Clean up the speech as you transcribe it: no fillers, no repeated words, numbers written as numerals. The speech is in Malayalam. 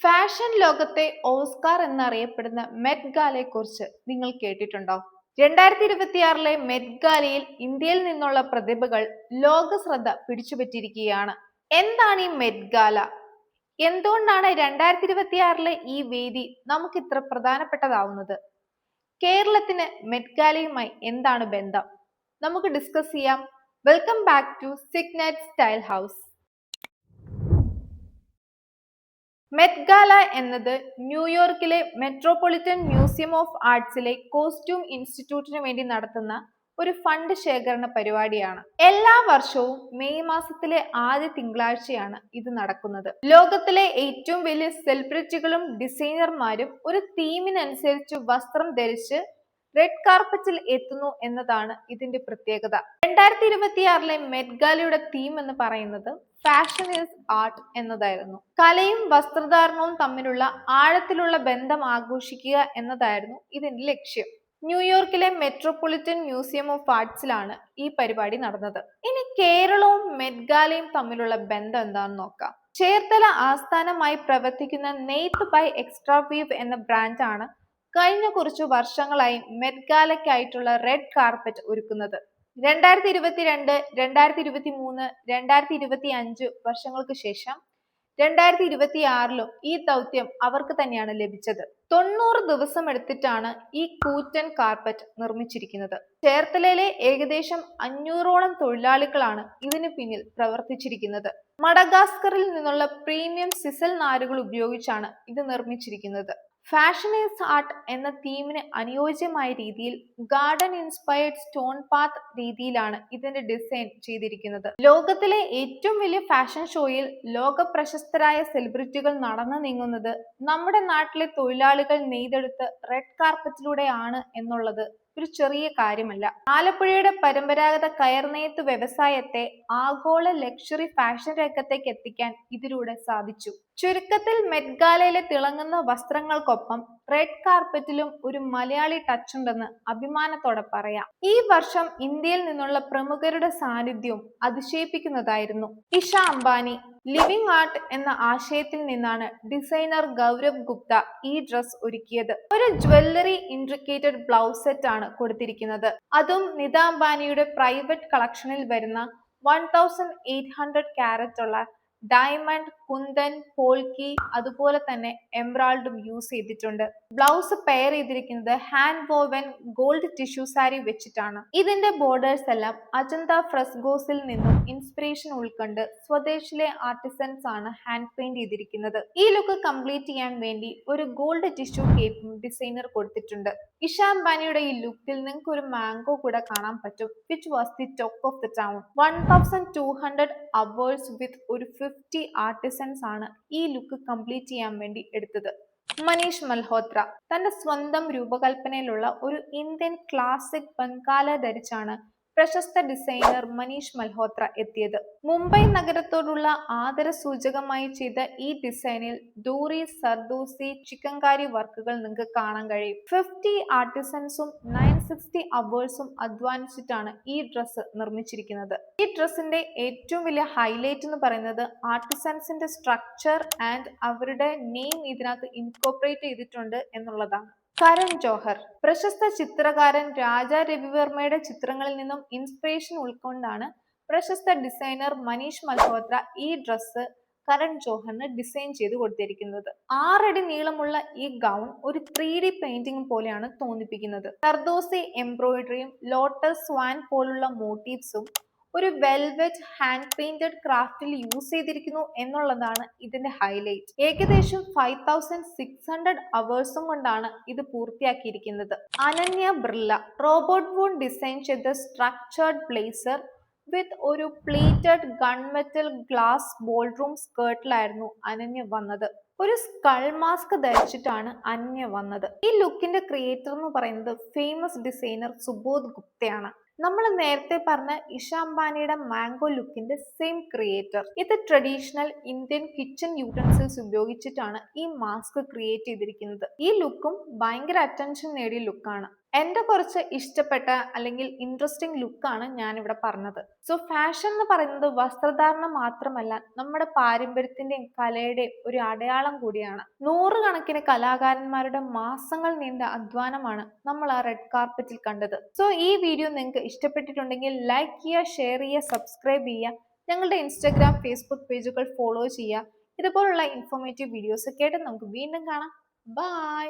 ഫാഷൻ ലോകത്തെ ഓസ്കാർ എന്നറിയപ്പെടുന്ന മെറ്റ് ഗാലയെ കുറിച്ച് നിങ്ങൾ കേട്ടിട്ടുണ്ടോ? 2026 മെറ്റ് ഗാലയിൽ ഇന്ത്യയിൽ നിന്നുള്ള പ്രതിഭകൾ ലോക ശ്രദ്ധ പിടിച്ചുപറ്റിയിരിക്കുകയാണ്. എന്താണ് ഈ മെറ്റ് ഗാല? എന്തുകൊണ്ടാണ് 2026 ഈ വേദി നമുക്ക് ഇത്ര പ്രധാനപ്പെട്ടതാവുന്നത്? കേരളത്തിന് മെറ്റ് ഗാലയുമായി എന്താണ് ബന്ധം? നമുക്ക് ഡിസ്കസ് ചെയ്യാം. Welcome back to Signet Style House. Met Gala എന്നത് ന്യൂയോർക്കിലെ മെട്രോപൊളിറ്റൻ മ്യൂസിയം ഓഫ് ആർട്സിലെ കോസ്റ്റ്യൂം ഇൻസ്റ്റിറ്റ്യൂട്ടിന് വേണ്ടി നടത്തുന്ന ഒരു ഫണ്ട് ശേഖരണ പരിപാടിയാണ്. എല്ലാ വർഷവും മെയ് മാസത്തിലെ ആദ്യ തിങ്കളാഴ്ചയാണ് ഇത് നടക്കുന്നത്. ലോകത്തിലെ ഏറ്റവും വലിയ സെലിബ്രിറ്റികളും ഡിസൈനർമാരും ഒരു തീമിനനുസരിച്ച് വസ്ത്രം ധരിച്ച് റെഡ് കാർപ്പറ്റിൽ എത്തുന്നു എന്നതാണ് ഇതിന്റെ പ്രത്യേകത. 2026 മെറ്റ് ഗാലയുടെ തീം എന്ന് പറയുന്നത് ഫാഷൻ ഈസ് ആർട്ട് എന്നതായിരുന്നു. കലയും വസ്ത്രധാരണവും തമ്മിലുള്ള ആഴത്തിലുള്ള ബന്ധം ആഘോഷിക്കുക എന്നതായിരുന്നു ഇതിന്റെ ലക്ഷ്യം. ന്യൂയോർക്കിലെ മെട്രോപൊളിറ്റൻ മ്യൂസിയം ഓഫ് ആർട്സിലാണ് ഈ പരിപാടി നടന്നത്. ഇനി കേരളവും മെറ്റ് ഗാലയും തമ്മിലുള്ള ബന്ധം എന്താണെന്ന് നോക്കാം. ചേർത്തല ആസ്ഥാനമായി പ്രവർത്തിക്കുന്ന നെയ്ത്ത് ബൈ എക്സ്ട്രാവീവ് എന്ന ബ്രാൻഡാണ് കഴിഞ്ഞ കുറച്ചു വർഷങ്ങളായി മെറ്റ് ഗാലയ്ക്കായിട്ടുള്ള റെഡ് കാർപ്പറ്റ് ഒരുക്കുന്നത്. 2022, 2023, 2025 വർഷങ്ങൾക്ക് ശേഷം 2026 ഈ ദൗത്യം അവർക്ക് തന്നെയാണ് ലഭിച്ചത്. 90 ദിവസം എടുത്തിട്ടാണ് ഈ കൂറ്റൻ കാർപ്പറ്റ് നിർമ്മിച്ചിരിക്കുന്നത്. ചേർത്തലയിലെ ഏകദേശം 500ഓളം തൊഴിലാളികളാണ് ഇതിനു പിന്നിൽ പ്രവർത്തിച്ചിരിക്കുന്നത്. മഡഗാസ്കറിൽ നിന്നുള്ള പ്രീമിയം സിസൽ നാരുകൾ ഉപയോഗിച്ചാണ് ഇത് നിർമ്മിച്ചിരിക്കുന്നത്. ഫാഷൻ ഈസ് ആർട്ട് എന്ന തീമിന് അനുയോജ്യമായ രീതിയിൽ ഗാർഡൻ ഇൻസ്പയർഡ് സ്റ്റോൺ പാത്ത് രീതിയിലാണ് ഇതിന്റെ ഡിസൈൻ ചെയ്തിരിക്കുന്നത്. ലോകത്തിലെ ഏറ്റവും വലിയ ഫാഷൻ ഷോയിൽ ലോക പ്രശസ്തരായ സെലിബ്രിറ്റികൾ നടന്നു നീങ്ങുന്നത് നമ്മുടെ നാട്ടിലെ തൊഴിലാളികൾ നെയ്തെടുത്ത് റെഡ് കാർപ്പറ്റിലൂടെയാണ് എന്നുള്ളത് ഒരു ചെറിയ കാര്യമല്ല. ആലപ്പുഴയുടെ പരമ്പരാഗത കയർനെയ്ത്ത് വ്യവസായത്തെ ആഗോള ലക്ഷറി ഫാഷൻ രംഗത്തേക്ക് എത്തിക്കാൻ ഇതിലൂടെ സാധിച്ചു. ചുരുക്കത്തിൽ മെറ്റ് ഗാലയിലെ തിളങ്ങുന്ന വസ്ത്രങ്ങൾക്കൊപ്പം റെഡ് കാർപ്പറ്റിലും ഒരു മലയാളി ടച്ച് ഉണ്ടെന്ന് അഭിമാനത്തോടെ പറയാം. ഈ വർഷം ഇന്ത്യയിൽ നിന്നുള്ള പ്രമുഖരുടെ സാന്നിധ്യവും അതിശയിപ്പിക്കുന്നതായിരുന്നു. ഇഷ അംബാനി ലിവിംഗ് ആർട്ട് എന്ന ആശയത്തിൽ നിന്നാണ് ഡിസൈനർ ഗൗരവ് ഗുപ്ത ഈ ഡ്രസ് ഒരുക്കിയത്. ഒരു ജ്വല്ലറി ഇൻട്രിക്കേറ്റഡ് ബ്ലൗസ് സെറ്റ് ആണ് കൊടുത്തിരിക്കുന്നത്. അതും നിത അംബാനിയുടെ പ്രൈവറ്റ് കളക്ഷനിൽ വരുന്ന 1800 ക്യാരറ്റ് ഉള്ള ഡയമണ്ട്, കുന്തൻ, പോൾക്കി അതുപോലെ തന്നെ എംബ്രാൾഡും യൂസ് ചെയ്തിട്ടുണ്ട്. ബ്ലൗസ് പെയർ ചെയ്തിരിക്കുന്നത് hand woven gold tissue sari വെച്ചിട്ടാണ്. ഇതിന്റെ ബോർഡേഴ്സ് എല്ലാം അജന്ത ഫ്രെസ്കോസിൽ നിന്നും ഇൻസ്പിറേഷൻ ഉൾക്കൊണ്ട് സ്വദേശിലെ ആർട്ടിസൻസ് ആണ് ഹാൻഡ് പെയിന്റ് ചെയ്തിരിക്കുന്നത്. ഈ ലുക്ക് കംപ്ലീറ്റ് ചെയ്യാൻ വേണ്ടി ഒരു ഗോൾഡ് ടിഷ്യൂ കേപ്പും ഡിസൈനർ കൊടുത്തിട്ടുണ്ട്. ഇഷ അംബാനിയുടെ ഈ ലുക്കിൽ നിങ്ങൾക്ക് ഒരു മാംഗോ കൂടെ കാണാൻ പറ്റും, which was the talk of the town. 1200 hours with ഒരു 50 ആർട്ടിസൻസ് ആണ് ഈ ലുക്ക് കംപ്ലീറ്റ് ചെയ്യാൻ വേണ്ടി എടുത്തത്. മനീഷ് മൽഹോത്ര തന്റെ സ്വന്തം രൂപകൽപ്പനയിലുള്ള ഒരു ഇന്ത്യൻ ക്ലാസിക് ബംഗാല ധരിച്ചാണ് പ്രശസ്ത ഡിസൈനർ മനീഷ് മൽഹോത്ര എത്തിയത്. മുംബൈ നഗരത്തോടുള്ള ആദര സൂചകമായി ചെയ്ത ഈ ഡിസൈനിൽ ദൂറി, സർദൂസി, ചിക്കൻകാരി വർക്കുകൾ നിങ്ങൾക്ക് കാണാൻ കഴിയും. 50 ആർട്ടിസൻസും 960 അവേഴ്സും അധ്വാനിച്ചിട്ടാണ് ഈ ഡ്രസ്സ് നിർമ്മിച്ചിരിക്കുന്നത്. ഈ ഡ്രസ്സിന്റെ ഏറ്റവും വലിയ ഹൈലൈറ്റ് എന്ന് പറയുന്നത് ആർട്ടിസൻസിന്റെ സ്ട്രക്ചർ ആൻഡ് അവരുടെ നെയിം ഇതിനകത്ത് ഇൻകോർപ്പറേറ്റ് ചെയ്തിട്ടുണ്ട് എന്നുള്ളതാണ്. കരൺ ജോഹർ പ്രശസ്ത ചിത്രകാരൻ രാജാ രവിവർമ്മയുടെ ചിത്രങ്ങളിൽ നിന്നും ഇൻസ്പിറേഷൻ ഉൾക്കൊണ്ടാണ് പ്രശസ്ത ഡിസൈനർ മനീഷ് മൽഹോത്ര ഈ ഡ്രസ്സ് കരൺ ജോഹറിന് ഡിസൈൻ ചെയ്ത് കൊടുത്തിരിക്കുന്നത്. 6 അടി നീളമുള്ള ഈ ഗൗൺ ഒരു 3D പെയിന്റിംഗ് പോലെയാണ് തോന്നിപ്പിക്കുന്നത്. സർദോസി എംബ്രോയിഡറിയും ലോട്ടസ്, സ്വാൻ പോലുള്ള മോട്ടീവ്സും ഒരു വെൽവെറ്റ് ഹാൻഡ് പെയിന്റഡ് ക്രാഫ്റ്റിൽ യൂസ് ചെയ്തിരിക്കുന്നു എന്നുള്ളതാണ് ഇതിന്റെ ഹൈലൈറ്റ്. ഏകദേശം 5600 അവേഴ്സും കൊണ്ടാണ് ഇത് പൂർത്തിയാക്കിയിരിക്കുന്നത്. Ananya Birla Robert Wun design ചെയ്ത സ്ട്രക്ചേർഡ് ബ്ലേസർ വിത്ത് ഒരു പ്ലേറ്റഡ് ഗൺമെറ്റൽ ഗ്ലാസ് ബോൾറൂം സ്കേർട്ടിലായിരുന്നു അനന്യ വന്നത്. ഒരു സ്കൾ മാസ്ക് ധരിച്ചിട്ടാണ് അനന്യ വന്നത്. ഈ ലുക്കിന്റെ ക്രിയേറ്റർ എന്ന് പറയുന്നത് ഫേമസ് ഡിസൈനർ സുബോധ് ഗുപ്തയാണ്. നമ്മൾ നേരത്തെ പറഞ്ഞ ഇഷ അംബാനിയുടെ മാംഗോ ലുക്കിന്റെ സെയിം ക്രിയേറ്റർ. ഇത് ട്രഡീഷണൽ ഇന്ത്യൻ കിച്ചൺ യൂട്ടൻസിൽസ് ഉപയോഗിച്ചിട്ടാണ് ഈ മാസ്ക് ക്രിയേറ്റ് ചെയ്തിരിക്കുന്നത്. ഈ ലുക്കും ഭയങ്കര അറ്റൻഷൻ നേടിയ ലുക്കാണ്. എന്റെ കുറച്ച് ഇഷ്ടപ്പെട്ട അല്ലെങ്കിൽ ഇൻട്രസ്റ്റിംഗ് ലുക്കാണ് ഞാൻ ഇവിടെ പറഞ്ഞത്. സോ ഫാഷൻ എന്ന് പറയുന്നത് വസ്ത്രധാരണം മാത്രമല്ല, നമ്മുടെ പാരമ്പര്യത്തിന്റെയും കലയുടെയും ഒരു അടയാളം കൂടിയാണ്. നൂറുകണക്കിന് കലാകാരന്മാരുടെ മാസങ്ങൾ നീണ്ട അധ്വാനമാണ് നമ്മൾ ആ റെഡ് കാർപ്പറ്റിൽ കണ്ടത്. സോ ഈ വീഡിയോ നിങ്ങൾക്ക് ഇഷ്ടപ്പെട്ടിട്ടുണ്ടെങ്കിൽ ലൈക്ക് ചെയ്യുക, ഷെയർ ചെയ്യുക, സബ്സ്ക്രൈബ് ചെയ്യുക. ഞങ്ങളുടെ ഇൻസ്റ്റാഗ്രാം, ഫേസ്ബുക്ക് പേജുകൾ ഫോളോ ചെയ്യുക. ഇതുപോലുള്ള ഇൻഫോർമേറ്റീവ് വീഡിയോസ് ഒക്കെ ആയിട്ട് നമുക്ക് വീണ്ടും കാണാം. ബൈ.